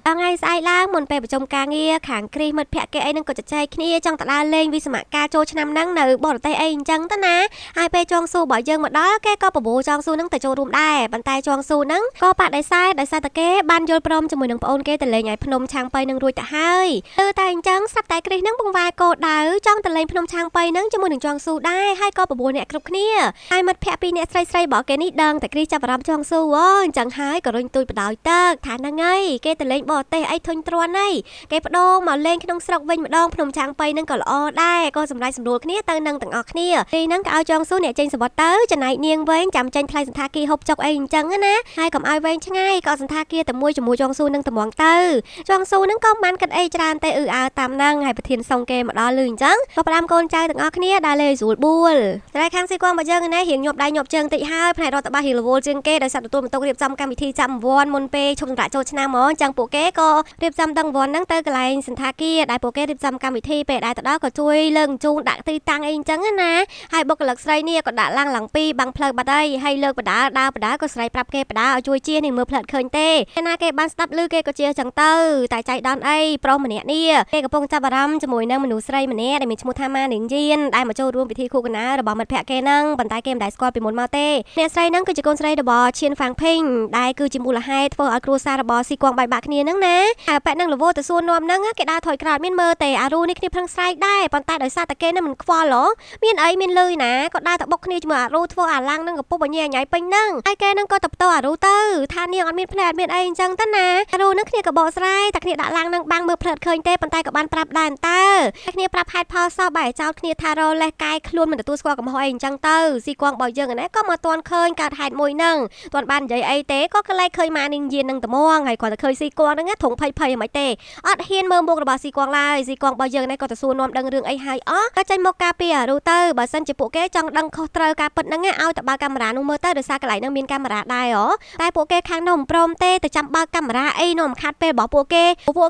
ថ្ងៃស្អែកឡើងមុនពេលប្រជុំការងារខាងគ្រីមិត្តភក្តិគេអីនឹងក៏ជជែកគ្នាចង់ទៅដើរលេងវិស្សមការចូលឆ្នាំហ្នឹងនៅបរទេសអីអញ្ចឹងទៅណាហើយពេលចងស៊ូបើយើងមកដល់គេក៏បបួលចងស៊ូនឹងទៅចូលរួមដែរប៉ុន្តែចងស៊ូនឹងក៏បដិសេធដោយសារតែគេបានយល់ព្រមជាមួយនឹងប្អូនគេទៅលេងឲ្យភ្នំឆាំងប៉ៃនឹងរួចទៅហើយតែអញ្ចឹងស្រាប់តែគ្រីនឹងបង្វែរគោលដៅចង់ទៅលេងភ្នំឆាំងប៉ៃនឹងជាមួយនឹងចងស៊ូដែរហើយក៏បបួលអ្នកគ្រប់គ្នាហើយមិត្តភក្តិពីរអ្នកស្រីរបស់គេនេះដឹងតែគ្រីចាប់អារម្មណ៍ចងស៊ូអញ្ចឹងហើយក៏រុញទួយបដោយទឹកថាហ្នឹងហើយគេទៅលេងបរទេសអីធុញទ្រាន់អីគេបដូរមកលេងក្នុងស្រុកវិញម្ដងភ្នំឆាំងប៉ៃនឹងក៏ល្អដែរក៏សម្រេចសម្រួលគ្នាទៅនឹងទាំងអស់គ្នាទីហ្នឹងក៏ឲ្យចងស៊ូអ្នកចេញសវត្តទៅចំណែកនាងវិញចាំចេញថ្លៃសន្តាគារហូបចុកអីអញ្ចឹងណាហើយកុំឲ្យវែងឆ្ងាយក៏សន្តាគារតែមួយជាមួយចងស៊ូនឹងត្មងទៅចងស៊ូនឹងក៏បានគិតអីច្រើនតែអើតាមហ្នឹងហើយប្រធានសងគេមកដល់លឺអញ្ចឹងក៏ផ្ដាំកូនចៅទាំងអស់គ្នាដើរលេងស្រួលបួលតែខាងស៊ីគងបើយើងណារៀងញាប់ដៃញាប់ជើងតិចហើយផ្នែករដ្ឋបាលរៀងរវល់ជាងគេដោយសារទទួលបន្ទុករៀបចំកម្មវិធីចាប់អង្វាន់មុនពេលឈប់សម្រាកចូលឆ្នាំហ្មងអញ្ចឹងពួកគេក៏រៀបចំដងអង្វាន់ហ្នឹងទៅកន្លែងសន្តាគារដែលពួកគេរៀបចំកម្មវិធីពេលដែលទៅដល់ក៏ជួយលើកជូនដាក់ទីតាំងអីអញ្ចឹងណាហើយបុគ្គលិកស្រីនេះក៏ដាក់ឡើងពីបាំងផ្លូវបាត់ហើយលើកបដាដើរបដាក៏ស្រីប្រាប់គេបដាឲ្យជួយជានេះមើលផ្លិតឃើញទេណាគេបានស្ដាប់ឮគេក៏ជាអញ្ចឹងទៅតែចៃដន្យអីប្រុសម្នាក់នេះគេកំពុងចាប់អារម្មណ៍ជាមួយនឹងមនុស្សស្រីម្នាក់ដែលមានឈ្មោះថាម៉ានាងយៀនដែលមកចូលរួមពិធីខួបកំណើតរបស់មិត្តភក្តិគេហ្នឹងប៉ុន្តែគេមិនដែលស្គាល់ពីមុនមកទេអ្នកស្រីហ្នឹងគឺជាកូនស្រីរបស់ឈៀនហ្វាំងភីងដែលគឺជាមូលហេតុធ្វើឲ្យគ្រួសាររបស់ស៊ីគងបែកបាក់គ្នាហ្នឹងណាហើយប៉ែនឹងលវទៅសួរនាំហ្នឹងគេដើរថយក្រោយមានមើលទេអារូនេះគ្នាប្រឹងស្រែកដែរប៉ុន្តែដោយសារតែគេនឹងមិនខ្វល់មានអីមានលុយណាក៏ដើរទៅបុកគ្នាជាមួយអារូធ្វើអាឡាំងហ្នឹងក៏ពុបញ៉ៃញ៉ៃពេញហ្នឹងហើយគេនឹងក៏ទៅផ្ទោអារូទៅថានាងអត់មានផ្លែអត់មានអីអញ្ចឹងទៅណាអារូហ្នឹងគ្នាក៏បកស្រាយតែគ្នាដាក់ឡាំងហ្នឹងបាំងមើលផ្លែឃើញទេប៉ុន្តែក៏បានប្រាប់ដែរតើគ្នាប្រាប់ហេតុផលសោះបែរចោលគ្នាថារលេះកាយខ្លួនមិនទទួលស្គាល់កំហុសអីអញ្ចឹងទៅស៊ីគងបើយើងណាក៏មកទាន់ឃើញកើតហេតុមួយហ្នឹងទាន់បាននិយាយអីទេក៏កលែងឃើញម៉ានាងយៀននឹងត្មងហើយគាត់ទៅឃើញស៊ីគងហ្នឹងធំភ័យមិនទេអត់ហ៊ានមើលមុខរបស់ស៊ីគងឡើយស៊ីគងបើយើងណាក៏ទៅសួរនាំដឹងរឿងអីហើយក៏ចេញមកការពីអារូទៅបើសិនជាពួកគេចង់ដឹងខុសត្រូវការពិតហ្នឹងឲ្យតែបើកកាមេរ៉ានោះមើលទៅដោយសារកន្លែងហ្នឹងមានកាមេរ៉ាដែរតែពួកគេខាងនោះមិនព្រមទេទៅចាំបើកកាមេរ៉ាអីនោះមិនខាត់ពេលរបស់ពួក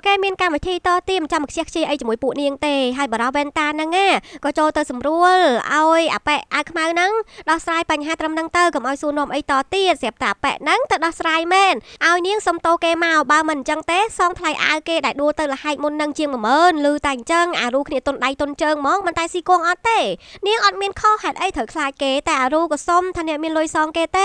គេមានកម្មវិធីតទៀមចាំមកខ្ជិះខ្ជាយអីជាមួយពួកនាងទេហើយបារោវ៉ែនតាហ្នឹងក៏ចូលទៅសម្រួលឲ្យអាប៉ែអាវខ្មៅហ្នឹងដោះស្រាយបញ្ហាត្រឹមហ្នឹងទៅកុំឲ្យសួរនាំអីតទៀតស្រាប់តែអាប៉ែហ្នឹងទៅដោះស្រាយមែនឲ្យនាងសុំតោគេមកបើមិនអញ្ចឹងទេសងថ្លៃអាវគេដែលដួលទៅលហែកមុននឹងជាង10000លឺតែអញ្ចឹងអារូគ្នាតុនដៃតុនជើងហ្មងមិនតែស៊ីគងអត់ទេនាងអត់មានខុសហេតុអីត្រូវខ្លាចគេតែអារូក៏សុំថាអ្នកមានលុយសងគេទ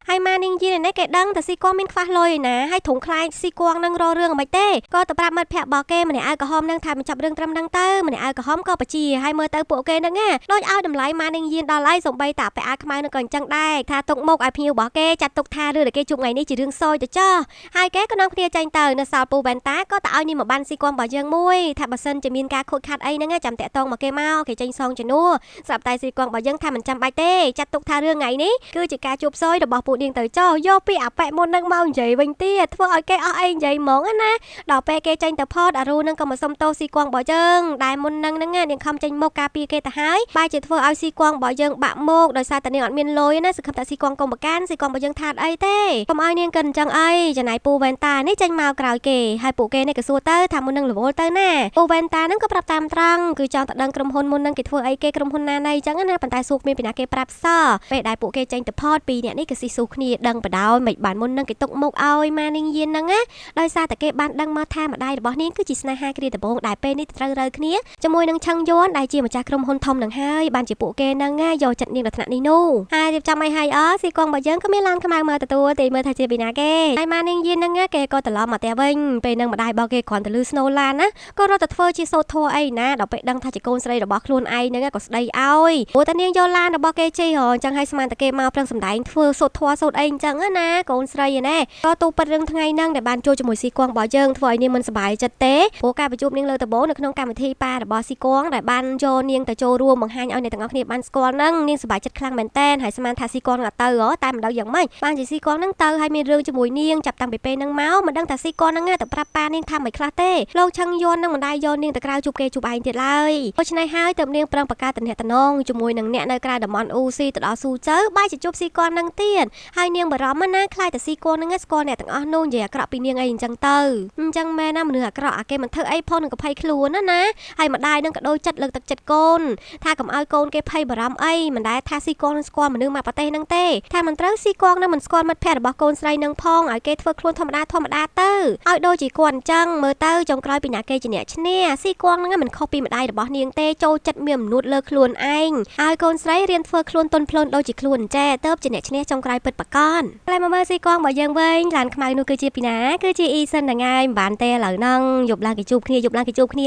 េហើយម៉ានាងយីនេះគេដឹងតែស៊ីគងមានខ្វះលុយណាហើយធំខ្លាចស៊ីគងនឹងរករឿងមិនទេក៏ទៅប្រាប់មិត្តភក្តិរបស់គេម្នាក់អាវក្រហមនឹងថាបញ្ចប់រឿងត្រឹមហ្នឹងទៅម្នាក់អាវក្រហមក៏បជាហើយមើលទៅពួកគេហ្នឹងដូចឲ្យតម្លៃម៉ានាងយីដល់ហើយសំបីតាពាក់អាវខ្មៅនឹងក៏អញ្ចឹងដែរថាទុកមុខឲ្យភ្ញៀវរបស់គេចាត់ទុកថារឿងដែលគេជួបថ្ងៃនេះជារឿងសយទៅចោះហើយគេក៏នាំគ្នាចេញទៅនៅសាលពូវ៉ែនតាក៏ទៅឲ្យនេះមកបានស៊ីគងរបស់យើងមួយថាបើសិនជាមានការខូចខាតអីហ្នឹងចាំតាក់តងមកគេមកគេចេញសងជំនួសស្រាប់តែស៊ីគងរបស់យើងថាមិនចាំបាច់ទេចាត់ទុកថារឿងថ្ងៃនេះគឺជាការជួបសយរបស់ពួកនាងទៅចោះយកពីអាប៉ែមុននឹងមកនិយាយវិញទៀតធ្វើឲ្យគេអស់អីនិយាយហ្មងណាដល់ពេលគេចេញទៅផតអារូនឹងក៏មកសុំទោសស៊ីគងរបស់យើងដែលមុននឹងហ្នឹងនាងខំចេញមកការពារគេទៅហើយបែរជាធ្វើឲ្យស៊ីគងរបស់យើងបាក់មុខដោយសារតែនាងអត់មានលុយណាសង្ឃឹមថាស៊ីគងកុំប្រកាន់ស៊ីគងរបស់យើងថាតអីទេកុំឲ្យនាងកិនអញ្ចឹងអីចំណាយពូវ៉ែនតានេះចេញមកក្រោយគេហើយពួកគេនេះក៏សួរទៅថាមុននឹងរវល់ទៅណាពូវ៉ែនតាហ្នឹងក៏ប្រាប់តាមត្រង់គឺចង់ទៅដឹងក្រុមហ៊ុនមុននឹងគេធ្វើអីគេក្រុមហ៊ុនណាណីអញ្ចឹងណាប៉ុន្តែសួរគ្មានពីណាគេប្រាប់សោះពេលដែលពួកគេចេញទៅផតពីអ្នកនេះក៏ស៊ីស៊ូគ្នាដឹងបដោយមិនបានមុននឹងគេទុកមុខឲ្យម៉ានាងយៀនហ្នឹងណាដោយសារតែគេបានដឹងមកថាម្ដាយរបស់នាងគឺជាស្នេហាគ្រាដំបូងដែលពេលនេះត្រូវរើគ្នាជាមួយនឹងឆឹងយួនដែលជាម្ចាស់ក្រុមហ៊ុនធំនឹងហើយបានជាពួកគេហ្នឹងយកចិត្តនាងដល់ថ្នាក់នេះនោះហើយរៀបចំឲ្យហើយស៊ីគងរបស់យើងក៏មានឡានខ្មៅមកទទួលទេមើលថាជាពីណាគេហើយម៉ានាងយៀនហ្នឹងគេក៏ត្រឡប់មកផ្ទះវិញពេលហ្នឹងម្ដាយរបស់គេគ្រាន់តែលឺស្នូឡានណាក៏រត់ទៅធ្វើជាសូត្រធัวអីណាដល់ពេលដឹងថាជាកូនស្រីរបស់ខ្លួនឯងហ្នឹងក៏ស្ដីឲ្យព្រោះតែនាងយកឡានរបស់គេជិះអញ្ចឹងហើយស្មានតែគេមកប្រឹងសម្ដែងធ្វើសូត្រធัวសូត្រអីអញ្ចឹងណាកូនស្រីឯណាក៏ទូពិតរឿងថ្ងៃហ្នឹងដែលបានជួបជាមួយស៊ីគងរបស់យើងធ្វើឲ្យនាងមិនសប្បាយចិត្តទេព្រោះការប្រជុំនាងលើដំបូងនៅក្នុង កម្មវិធីប៉ារបស់ស៊ីគងដែលបានយកនាងទៅចូលរួមបង្ហាញឲ្យអ្នកទាំងអស់គ្នាបានស្គាល់នឹងនាងសប្បាយចិត្តខ្លាំងមែនតើហើយស្មានថាស៊ីគងនឹងអត់ទៅតែមិនដឹងយ៉ាងម៉េចបានជាស៊ីគងនឹងទៅហើយមានរឿងជាមួយនាងចាប់តាំងពីពេលហ្នឹងមកមិនដឹងថាស៊ីគងនឹងទៅប្រាប់ប៉ានាងថាមិនខ្លះទេលោកឆឹងយន់នឹងមិនដែរយកនាងទៅក្រៅជួបគេជួបឯងទៀតឡើយដូច្នេះហើយទើបនាងប្រឹងបង្កើតទំនាក់ទំនងជាមួយនឹងអ្នកនៅក្រៅតំបន់អ៊ូស៊ីទៅដល់ស៊ូជើបាយជាជួបស៊ីគងនឹងទៀតហើយនាងបារម្ភណាខ្លាចតែស៊ីគងនឹងស្គាល់អ្នកទាំងអស់នោះនិយាយអាក្រក់ពីនាងអីអញ្ចឹងទៅអញ្ចឹងមែនណាមនុស្សអាក្រក់អាគេមិនធ្វើអីផងនឹងកភ័យខ្លួនណាហើយម្ដាយនឹងក៏ដូចចិត្តលើកទឹកចិត្តកូនថាកុំឲ្យកូនគេភ័យបារម្ភអីមិនដែលថាស៊ីគងនឹងស្គាល់មនុស្សមកប្រទេសនឹងទេថាមិនត្រូវស៊ីគងនឹងមិនស្គាល់មិត្តភ័ក្តិរបស់កូនស្រីនឹងផងឲ្យគេធ្វើខ្លួនធម្មតាទៅឲ្យដូចជាគាត់អញ្ចឹងមើលទៅចុងក្រោយពីអ្នកគេជាអ្នកឈ្នះស៊ីគងនឹងមិនខុសពីម្ដាយរបស់នាងទេចូលចិត្តមានមនុស្សលើខ្លួនឯងឲ្យកូនស្រីរៀនធ្វើខ្លួនទន់ភ្លន់ដូចជាខ្លួនចេះទៅជាអ្នកឈ្នះចុងក្រោយពិតប្រាកដតែមកមើលស៊ីគងបើយើងវិញឡានខ្មៅនោះគឺជាពីណាគឺជាអ៊ីសិនហ្នឹងហើយមិនបានទេឥឡូវហ្នឹងយប់ឡើងគេជួបគ្នា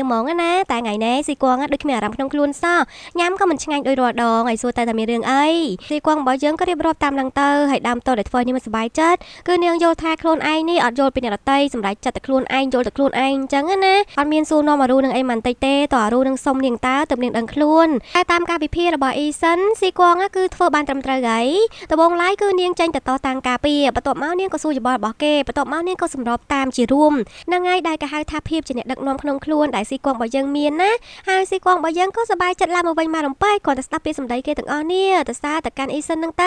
ហ្មងណាតែថ្ងៃនេះស៊ីគងដូចគ្មានអារម្មណ៍ក្នុងខ្លួនសោះញ៉ាំក៏មិនឆ្ងាញ់ដូចរាល់ដងហើយសួរតែមានរឿងអីស៊ីគងបើយើងក៏រៀបរាប់តាមឡើងទៅហើយដើមតដែលធ្វើនេះមិនសប្បាយចិត្តគឺនាងយល់ថាខ្លួនឯងនេះអត់យល់ពីអ្នកដទៃសម្រាប់ចិត្តតែខ្លួនឯងយល់តែខ្លួនឯងអញ្ចឹងណាអត់មានសួរនាំអារូនឹងអីមិនតិចទេតើអារូនឹងសុំនាងតើទៅនាងដឹងខ្លួនតែតាមការវិភាគរបស់អ៊ីសិនស៊ីគងគឺធ្វើបានត្រឹមត្រូវហើយដំបូងឡើយគឺនាងចេញទៅតតាំងការពីបន្ទាប់មកនាងក៏សួរយោបល់របស់គេបន្ទាប់មកនាងក៏សម្របតាមជារួមហ្នឹងហើយដែលគេហៅថាភាពជាអ្នកដឹកនាំក្នុងខ្លួនដែលស៊ីគងរបស់យើងមានណាហើយស៊ីគងរបស់យើងក៏សប្បាយចិត្តឡើងមកវិញមករំពេចគាត់ទៅស្ដាប់ពាក្យសម្ដីគេទាំងអស់នេះទៅសារទៅកាន់អ៊ីសិនហ្នឹងទៅ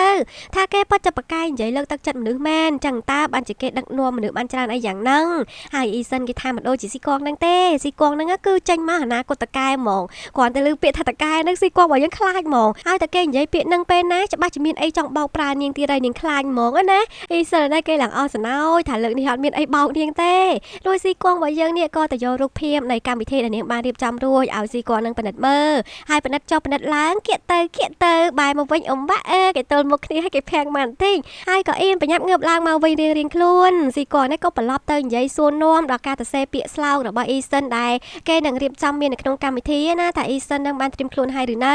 ថាគេពិតជាប្រកែកនិយាយលើកទឹកចិត្តមនុស្សមែនចឹងតើបានជាគេដឹកនាំមនុស្សបានច្រើនអីយ៉ាងហ្នឹងហើយអ៊ីសិនគេថាមិនដូចជាស៊ីគងហ្នឹងទេស៊ីគងហ្នឹងគឺចេញមកអនាគតតកែហ្មងគាត់ទៅលើពាក្យថាតកែហ្នឹងស៊ីគងរបស់យើងខ្លាចហ្មងហើយតែគេនិយាយពាក្យហ្នឹងពេលណាច្បាស់ជាមានអីចង់បោកប្រានាងទៀតហើយនាងខ្លាចហ្មងណាអ៊ីសិនហ្នឹងគេឡើងអស់សណោយថាលើកនេះអត់មានអីបោកនាងទេដោយស៊ីគងរបស់យើងនេះក៏ទៅយករូបភាពនៃកម្មវិធីដែលនាងបានរៀបចំរួចឲ្យស៊ីគងនឹងពិនិត្យមើលហើយពិនិត្យចុះពិនិត្យឡើងគៀកទៅបែរមកវិញបាក់គេទល់មុខគ្នាឲ្យគេផាំងបានបន្តិចហើយក៏អៀនប្រញាប់ងើបឡើងមកវិញរៀងខ្លួនស៊ីគងនេះក៏ប្រឡប់ទៅនិយាយសួរនាំដល់ការទៅសេពាក្យស្លោករបស់អ៊ីសិនដែរគេនឹងរៀបចំមាននៅក្នុងកម្មវិធីណាថាអ៊ីសិននឹងបានត្រៀមខ្លួនហើយឬន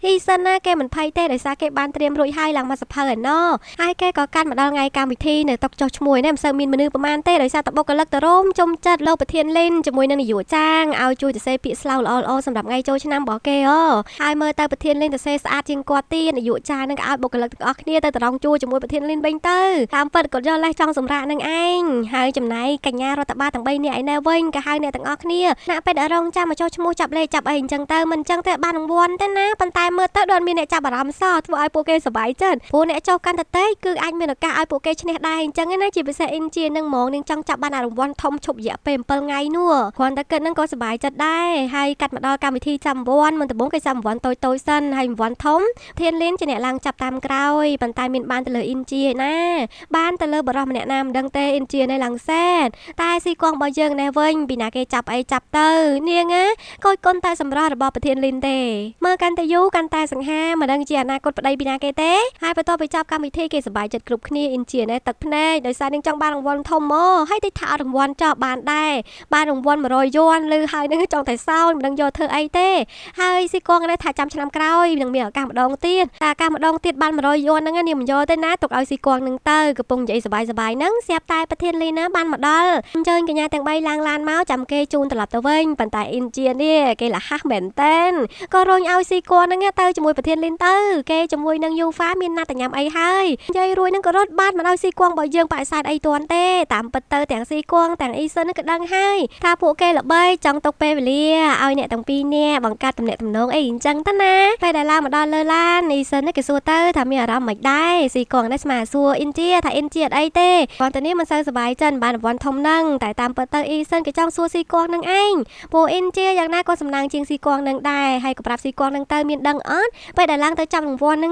ៅអ៊ីសិនណាគេមិនភ័យទេដោយសារគេបានត្រៀមរួចហើយឡើងមកសភៅឯណោះហើយគេក៏កាន់មកដល់ថ្ងៃកម្មវិធីនៅតុកចុះឈ្មោះនេះមិនសូវមានមនុស្សប្រហែលទេដោយសារតបុគ្គលិកទៅរោមចំចិត្តលោកប្រធានលីនជាមួយនឹងនាយកចាងឲ្យជួយទៅសេពាក្យស្លោកល្អៗសម្រាប់ថ្ងៃចូលឆ្នាំរបស់គេហើយមើលទៅប្រធានលីនទៅសេស្អាតជាងគាត់ទៀតនាយកចាងនឹងក៏ឲ្យបុគ្គលិកទាំងអស់គ្នាទៅត្រង់ជួជាមួយប្រធានលីនវិញទៅតាមពិតគាត់យកលេសចង់សម្រាប់នឹងឯងហើយចំណែកកញ្ញារដ្ឋបាលទាំង3នាក់ឯណែវិញក៏ហៅអ្នកទាំងអស់គ្នាណាពេទ្យរងចាំមកចុះឈ្មោះចាប់លេខចាប់អីអញ្ចឹងទៅមិនអញ្ចឹងទេបានរង្វាន់ទេណាប៉ុន្តែមើលទៅដល់មានអ្នកចាប់អារម្មណ៍សោះធ្វើឲ្យពួកគេសប្បាយចិត្តព្រោះអ្នកចុះកាន់តែតិចគឺអាចមានឱកាសឲ្យពួកគេឈ្នះដែរអញ្ចឹងណាជាពិសេសអ៊ីនជានឹងហ្មងនឹងចង់ចាប់បានរង្វាន់ធំឈប់រយៈពេល7ថ្ងៃនោះគ្រាន់តែគិតនឹងក៏សប្បាយចិត្តដែរហើយកាត់មកដល់កម្មវិធីចាំរង្វាន់មុនដំបូងគេចាំរង្វាន់តូចសិនហើយរង្វាន់ធំធានលីនជាអ្នកឡើងចាប់តាមក្រោយប៉ុន្តែមានបានទៅលើអ៊ីនជាណាបានទៅលើបរិសម្នាក់ណាមិនដឹងទេអ៊ីនជានៅឡើងសែតតែស៊ីគងរបស់យើងណែវិញពីណាគេចាប់អីចាប់ទៅនាងណាកូចគុនតែសម្រាប់របស់ប្រធានលីនទេមើលកាន់តែយូរកាន់តែសង្ហាមិនដឹងជាអនាគតប្តីពីណាគេទេហើយបន្ទាប់ពីចាប់កម្មវិធីគេសប្បាយចិត្តគ្រប់គ្នាអ៊ីនជាណែទឹកភ្នែកដោយសារនាងចង់បានរង្វាន់ធំមកហើយតិចថាអត់រង្វាន់ចោះបានដែរបានរង្វាន់100យួនឬហើយនឹងចង់តែសោយមិនដឹងយកធ្វើអីទេហើយស៊ីគងណែថាចាំឆ្នាំក្រោយនឹងមានឱកាសម្ដងទៀតតែឱកាសម្ដងទៀតបាន100យួនហ្នឹងនាងមិនយកទេណាទុកឲ្យស៊ីគងនឹងទៅកំពុងនិយាយសប្បាយហ្នឹងស្រាប់តែប្រធានលីណាបានមកដល់អញ្ជើញកញ្ញាទាំង3ឡើងឡានមកចាំគេជូនត្រឡប់ទៅវិញប៉ុន្តែអ៊ីនជានេះគេលះហាស់មែនតែនក៏រុញឲ្យស៊ីគងហ្នឹងទៅជាមួយប្រធានលីនទៅគេជាមួយនឹងយូហ្វាមានណាត់តែញ៉ាំអីហើយនិយាយរួយហ្នឹងក៏រត់បានមកដល់ស៊ីគងបើយើងបដិសេធអីទាន់ទេតាមពិតទៅទាំងស៊ីគងទាំងអ៊ីសិនក៏ដឹងហើយថាពួកគេល្បីចង់ទុកពេលវេលាឲ្យអ្នកទាំងពីរនាក់បង្កើតទំនាក់ទំនងអីអញ្ចឹងទៅណាពេលដែលឡើងមកដល់លើឡានអ៊ីសិនគេសួរទៅថាមានអារម្មណ៍មិនដែរស៊ីគងនេះស្មាសួរអ៊ីនជាថាអ៊ីនជាអត់អីទេគាត់ទៅនេះមិនសូវសប្បាយចិត្តបានរង្វាន់ធំហ្នឹងតែតាមពិតទៅអ៊ីសិនគេចង់សួរស៊ីគងនឹងឯងពួកអ៊ីនជាយ៉ាងណាក៏សំណាងជាងស៊ីគងនឹងដែរហើយក៏ប្រាប់ស៊ីគងនឹងទៅមានដឹងអត់ពេលដែលឡើងទៅចាប់រង្វាន់ហ្នឹ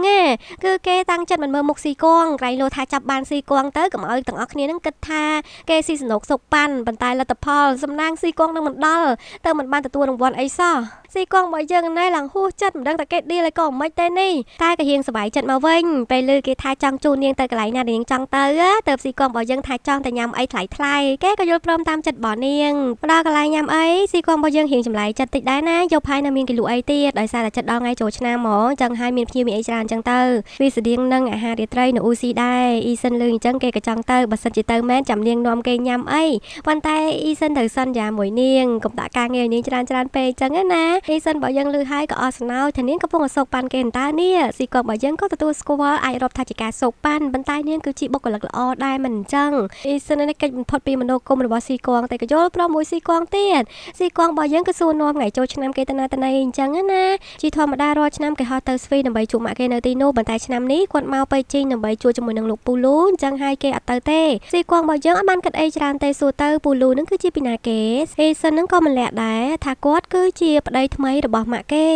ងគឺគេតាំងចិត្តមិនមើលមុខស៊ីគងក្រែងលោថាចាប់បានស៊ីគងទៅកុំឲ្យទាំងអស់គ្នានឹងគិតថាគេស៊ីសនុកសុកប៉ាន់ប៉ុន្តែលទ្ធផលសំណាងស៊ីគងនឹងមិនដល់ទៅមិនបានទទួលរង្វាន់អីសោះស៊ីគងរបស់យើងណែឡើងហួសចិត្តមិនដឹងតែគេឌីលឲ្យក៏មិនទេនេះតែក៏រៀងសប្បាយចិត្តមកវិញពេលលើគេថាចង់ជូននាងទៅកន្លែងណានាងចង់ទៅទៅស៊ីគងរបស់យើងថាចង់តែញ៉ាំអីថ្លៃគេក៏យល់ព្រមតាមចិត្តរបស់នាងមកដល់កន្លែងញ៉ាំអីស៊ីគងរបស់យើងរៀងចម្លែកចិត្តតិចដែរណាយកផាយនៅមានគេលក់អីទៀតដោយសារតែចិត្តដល់ថ្ងៃចូលឆ្នាំហ្មងចឹងហើយមានភ្ញៀវមានអីច្រើនចឹងទៅវាស្តៀងនឹងអាហាររាត្រីនៅអ៊ូស៊ីដែរអ៊ីសិនលឺអញ្ចឹងគេក៏ចង់ទៅបើសិនជាទៅមែនចាំនាងនាំគេញ៉ាំអីប៉ុន្តែអ៊ីសិនត្រូវសន្យាមួយនាងកុំដាក់ការ ងារនាងច្រើនពេកចឹងណាអ៊ីសិនបើយើងលឺហើយក៏អត់ស្នោថានាងកំពុងសោកប៉ាន់គេតានេះស៊ីកងបើយើងក៏ទទួលស្គាល់អាចរាប់ថាជាការសោកប៉ាន់ប៉ុន្តែនាងគឺជាបុគ្គលិកល្អដែរមិនអញ្ចឹងអ៊ីសិននេះកិច្ចបំផុតពីមនោគមរបស់ស៊ីកងតែក៏យល់ព្រមមួយស៊ីកងទៀតស៊ីកងបើយើងក៏សួរនាំថ្ងៃចូលឆ្នាំគេតាណាអញ្ចឹងណាជាធម្មតារាល់ឆ្នាំគេហៅទៅស្វីដើម្បីជួបម៉ាក់គេនៅទីនោះប៉ុន្តែឆ្នាំនេះគាត់មកទៅជីងដើម្បីជួបជាមួយនឹងលោកពូលូអញ្ចឹងហើយគេអត់ទៅទេស៊ីកងបើយើងអត់បានគិតអីច្រើនទេសួរទៅពូលូនឹងគឺជាពីណាគេអ៊ីសិននឹងក៏មិនលាក់ដែរថាគាត់គឺជាប្តីថ្មីរបស់ម៉ាក់គេ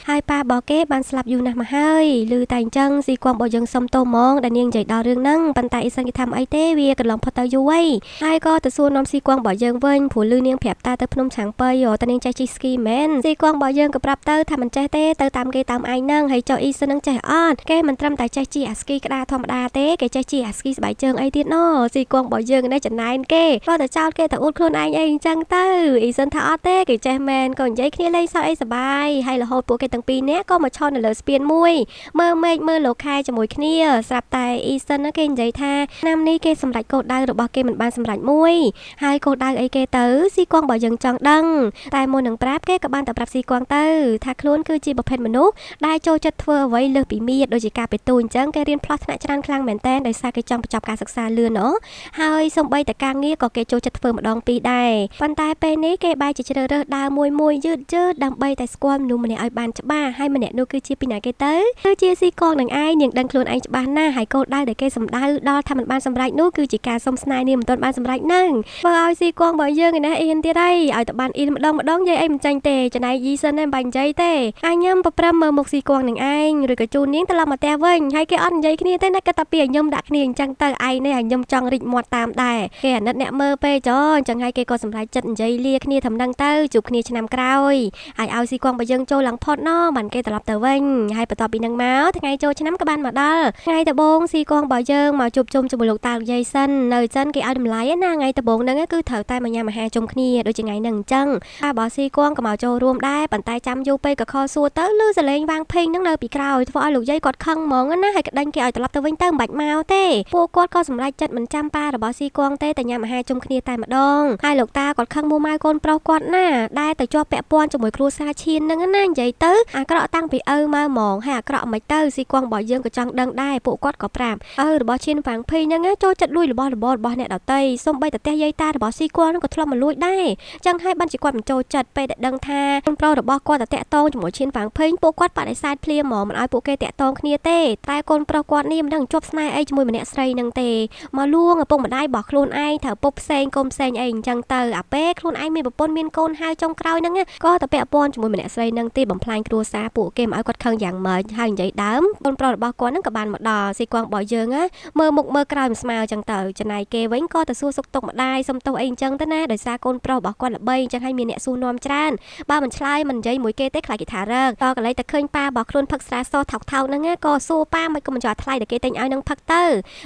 ហើយប៉ារបស់គេបានស្លាប់យូរណាស់មកហើយឮតែអញ្ចឹងស៊ីកងបើយើងសុំទោសហ្មងដែលនាងនិយាយដល់រឿងហ្នឹងប៉ុន្តែអ៊ីសិនគេថាអីទេវាកន្លងផុតទៅយូរហើយហើយក៏ទៅសួរនាំស៊ីកងបើយើងវិញព្រោះឮនាងប្រាប់តាទៅភ្នំឆាំងប៉ៃតើនាងចេះជិះស្គីមែនស៊ីកងបើយើងក៏ប្រាប់ទៅថាមិនចេះទេទៅតាមគេតាមឯងហ្នឹងហើយចុះអ៊ីសិននឹងចេះអត់គេមិនត្រឹមតែចេះជិះអាស្គីក្តារធម្មតាទេគេចេះជិះអាស្គីស្បែកជើងអីទៀតណស៊ីកងបើយើងនេះចំណែនគេក៏ទៅចោតគេទៅអួតខ្លួនឯងអីអញ្ចឹងទៅអ៊ីសិនថាអត់ទេគេចេះមែនក៏និយាយគ្នាលេងសើចអីសប្បាយហើយរហូតពួកគេទាំងពីរនាក់ក៏មកឈរនៅលើស្ពានមួយមើលមេឃមើលលោកខែជាមួយគ្នាស្រាប់តែអ៊ីសិនណាគេនិយាយថាឆ្នាំនេះគេសម្រេចគោលដៅរបស់គេមិនបានសម្រេចមួយហើយគោលដៅអីគេទៅស៊ីកងបើយើងចង់ដឹងតែមុននឹងប្រាប់គេក៏បានតែប្រាប់ស៊ីកងទៅថាខ្លួនគឺជាប្រភេទមនុស្សដែលចូលចិត្តធ្វើអ្វីលើសពីមាឌដូចជាការពេទូអញ្ចឹងគេរៀនផ្លោះថ្នាក់ច្រើនខ្លាំងមែនតើដោយសារគេចង់បញ្ចប់ការសិក្សាលឿនហើយសំបីតការងារក៏គេចូលចិត្តធ្វើម្ដងពីរដែរប៉ុន្តែពេលនេះគេបែរជាជ្រើសរើសដើរមួយយឺតដើម្បីតែស្គាល់មនុស្សម្នាក់ឲ្យបានច្បាស់ហើយម្នាក់នោះគឺជាពីណាគេទៅគឺជាស៊ីកងនឹងឯងនាងដឹងខ្លួនឯងច្បាស់ណាស់ហើយគោលដៅដែលគេសម្ដៅដល់ថាមិនបានសម្រេចនោះគឺជាការសុំស្នេហ៍នាងមិនទាន់បានសម្រេចនឹងធ្វើឲ្យស៊ីកងបើយើងឯណាអ៊ីនទៀតហើយឲ្យតែបានអ៊ីនម្ដងនិយាយអីមិនចាញ់ទេចំណែកយីសិនឯងបាញ់និយាយទេអញញឹមប្រព្រឹមមើលមុខស៊ីកងនឹងឯងឬក៏ជូននាងត្រឡប់មកផ្ទះវិញហើយគេអត់និយាយគ្នាទេណាគាត់តែពីញឹមដាក់គ្នាអញ្ចឹងទៅឯងនេះឲ្យញឹមចង់រីកមាត់តាមដែរគេអាណិតអ្នកមើលពេកចអញ្ចឹងហើយគេក៏សម្រេចចិត្តនិយាយលាគ្នាធំនឹងទៅជួបគ្នាឆ្នាំក្រោយហើយឲ្យស៊ីកងបើយើងចូលឡើងផុតបានគេត្រឡប់ទៅវិញហើយបន្ទាប់ពីនឹងមកថ្ងៃចូលឆ្នាំក៏បានមកដល់ថ្ងៃដំបូងស៊ីកងបើយើងមកជួបជុំជាមួយលោកតាលោកយាយសិននៅចិនគេឲ្យតម្លៃណាថ្ងៃដំបូងហ្នឹងគឺត្រូវតែមកញ៉ាំអាហារជុំគ្នាដូចជាថ្ងៃហ្នឹងអញ្ចឹងហើយបើស៊ីកងក៏មកចូលរួមដែរប៉ុន្តែចាំយូរពេកក៏ខលសួរទៅលឺសលេងវាងភេងហ្នឹងនៅពីក្រោយធ្វើឲ្យលោកយាយគាត់ខឹងហ្មងណាហើយក្តាញ់គេឲ្យត្រឡប់ទៅវិញទៅមិនបាច់មកទេពួកគាត់ក៏សម្រេចចិត្តមិនចាំប៉ារបស់ស៊ីកងទេតែញ៉ាំអាហារជុំគ្នាតែម្ដងហើយលោកតាគាត់ខឹងមួម៉ៅកូនប្រុសគាត់ណាដែលទៅជាប់ពាក់ព័ន្ធជាមួយគ្រួសារឈៀនហ្នឹងណានិយាយទៅអាក្រក់តាំងពីឪមកហ្មងហើយអាក្រក់មិនទៅស៊ីកងរបស់យើងក៏ចង់ដឹងដែរពួកគាត់ក៏ប្រាប់របស់ឈៀនវាងភេងហ្នឹងចូលចិត្តលួចរបស់អ្នកដទៃសូម្បីតែផ្ទះយាយតារបស់ស៊ីកងហ្នឹងក៏ធ្លាប់មកលួចដែរចឹងហើយបានជាគាត់មិនចូលចិត្តពេលដែលដឹងថាកូនប្រុសរបស់គាត់តាក់តងជាមួយឈៀនវាងភេងពួកគាត់បដិសេធភ្លាមហ្មងមិនឲ្យពួកគេតាក់តងគ្នាទេតែកូនប្រុសគាត់នេះមិនដឹងជាប់ស្នេហ៍អីជាមួយម្នាក់ស្រីហ្នឹងទេមកលួងឪពុកម្ដាយរបស់ខ្លួនឯងត្រូវពុកផ្សេងកូនផ្សេងអីអញ្ចឹងទៅអាពេលខ្លួនឯងមានប្រពន្ធមានកូនហើយចុងក្រោយហ្នឹងក៏ទៅពាក់ព័ន្ធជាមួយម្នាក់ស្រីហ្នឹងទេបំផ្លាញគ្រួសារពួកគេមកឲ្យគាត់ខឹងយ៉ាងម៉េចហើយនិយាយដើមកូនប្រុសរបស់គាត់ហ្នឹងក៏បានមកដល់ស៊ីកងរបស់យើងមើលមុខមើលក្រោយមិនស្មើអញ្ចឹងទៅចំណែកគេវិញក៏ទៅសួរសុខទុក្ខម្ដាយសុំទោសអីអញ្ចឹងទៅណាដោយសារកូនប្រុសរបស់គាត់ល្បីអញ្ចឹងហើយមានអ្នកសួរនាំច្រើនបើមិនឆ្លើយមិននិយាយមួយគេទេខ្លាចគេថារឹកតកន្លែងតែឃើញប៉ារបស់ខ្លួនផឹកស្រាសថោកហ្នឹងក៏សួរប៉ាមិនក៏មិនចោលថ្លៃដែលគេទិញឲ្យនឹងផឹកទៅ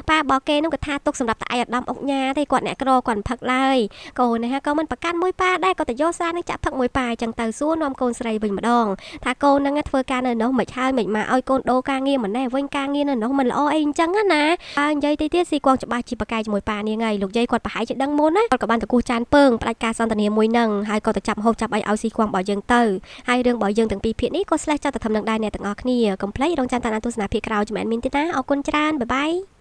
ប៉ារបស់គេនោះក៏ថាទុកសម្រាប់តែឯកឧត្តមអុកញ៉ាទេគាត់អ្នកក្រគាត់មិនផឹកឡើយកូននេះក៏មិនប្រកាន់មួយប៉ាដែរក៏ទៅយកសារនឹងចាក់ផឹកមួយប៉ាអញ្ចឹងទៅសួរនាំកូនស្រីវិញម្ដងថាកូនហ្នឹងធ្វើការនៅនោះមិនហើយមិនមកឲ្យកូនដូរការងារមិនណែវិញការងារនៅនោះមិនល្អអីអញ្ចឹងណាហើយនិយាយទៀតស៊ីកងច្បាស់ជាប្រកែកជាមួយប៉ានាងហើយលោកយាយគាត់ប្រហែលជាដឹងមុនណាគាត់ក៏បានទៅគោះចានពើងផ្ដាច់ការសន្ទនាមួយហ្នឹងហើយក៏ទៅចាប់ហូបចាប់អីឲ្យស៊ីកងរបស់យើងទៅហើយរឿងរបស់យើងទាំងពីរភាគនេះក៏ស្លេះចាប់ទៅធ្វើនឹងដែរអ្នកទាំងអស់គ្នាកុំភ្លេចរងចាំតាមទស្សនាភាគក្រោយចំណែនមានទៀតណាអរគុណច្រើនបាយបាយ